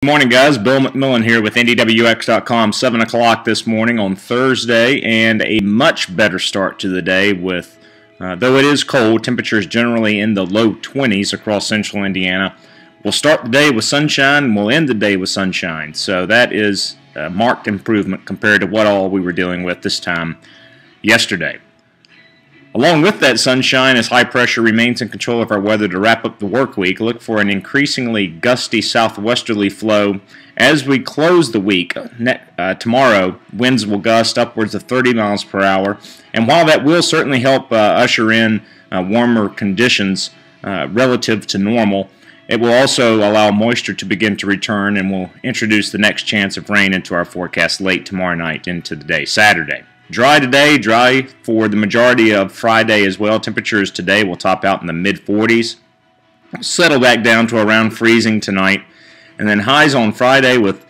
Good morning, guys. Bill McMillan here with NDWX.com. 7 o'clock this morning on Thursday, and a much better start to the day with, though it is cold, temperatures generally in the low 20s across central Indiana. We'll start the day with sunshine, and we'll end the day with sunshine. So that is a marked improvement compared to what all we were dealing with this time yesterday. Along with that sunshine, as high pressure remains in control of our weather to wrap up the work week, look for an increasingly gusty southwesterly flow as we close the week. Tomorrow, winds will gust upwards of 30 miles per hour, and while that will certainly help usher in warmer conditions relative to normal, it will also allow moisture to begin to return and will introduce the next chance of rain into our forecast late tomorrow night into the day, Saturday. Dry today, dry for the majority of Friday as well. Temperatures today will top out in the mid-40s. Settle back down to around freezing tonight. And then highs on Friday with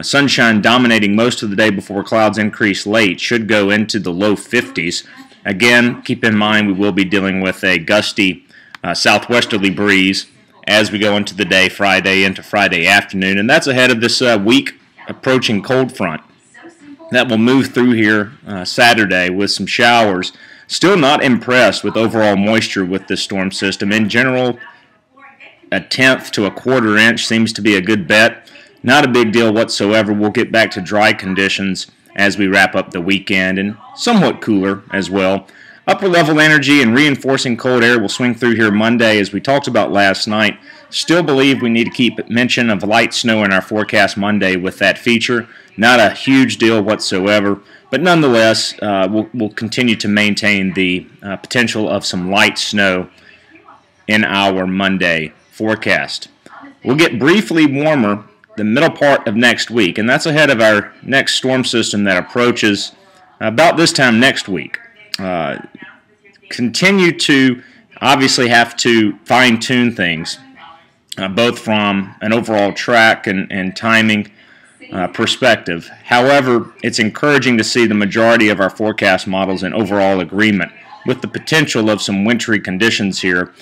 sunshine dominating most of the day before clouds increase late should go into the low 50s. Again, keep in mind we will be dealing with a gusty southwesterly breeze as we go into the day Friday into Friday afternoon. And that's ahead of this week approaching cold front that will move through here Saturday with some showers. Still not impressed with overall moisture with this storm system. In general, a tenth to a quarter inch seems to be a good bet. Not a big deal whatsoever. We'll get back to dry conditions as we wrap up the weekend, and somewhat cooler as well. Upper level energy and reinforcing cold air will swing through here Monday, as we talked about last night. Still believe we need to keep mention of light snow in our forecast Monday with that feature. Not a huge deal whatsoever, but nonetheless, we'll continue to maintain the potential of some light snow in our Monday forecast. We'll get briefly warmer the middle part of next week, and that's ahead of our next storm system that approaches about this time next week. Continue to obviously have to fine-tune things, both from an overall track and timing perspective. However, it's encouraging to see the majority of our forecast models in overall agreement with the potential of some wintry conditions here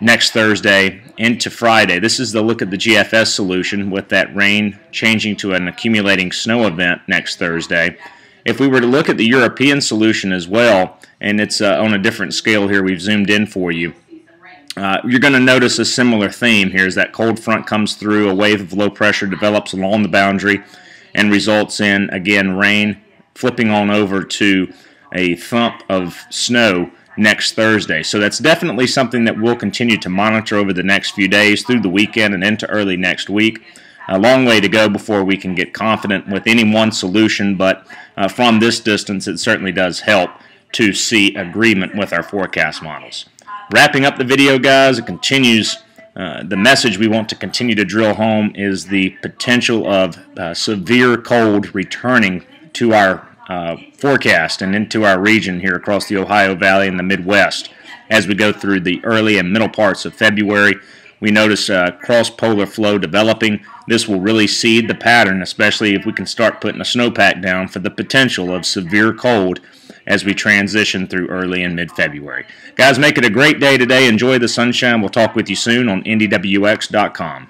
next Thursday into Friday. This is the look at the GFS solution with that rain changing to an accumulating snow event next Thursday. If we were to look at the European solution as well, and it's on a different scale here, we've zoomed in for you, you're going to notice a similar theme here as that cold front comes through, a wave of low pressure develops along the boundary and results in, again, rain flipping on over to a thump of snow next Thursday. So that's definitely something that we'll continue to monitor over the next few days through the weekend and into early next week. A long way to go before we can get confident with any one solution, but from this distance it certainly does help to see agreement with our forecast models. Wrapping up the video, guys, it continues. The message we want to continue to drill home is the potential of severe cold returning to our forecast and into our region here across the Ohio Valley and the Midwest as we go through the early and middle parts of February. We notice cross-polar flow developing. This will really seed the pattern, especially if we can start putting a snowpack down for the potential of severe cold as we transition through early and mid-February. Guys, make it a great day today. Enjoy the sunshine. We'll talk with you soon on NDWX.com.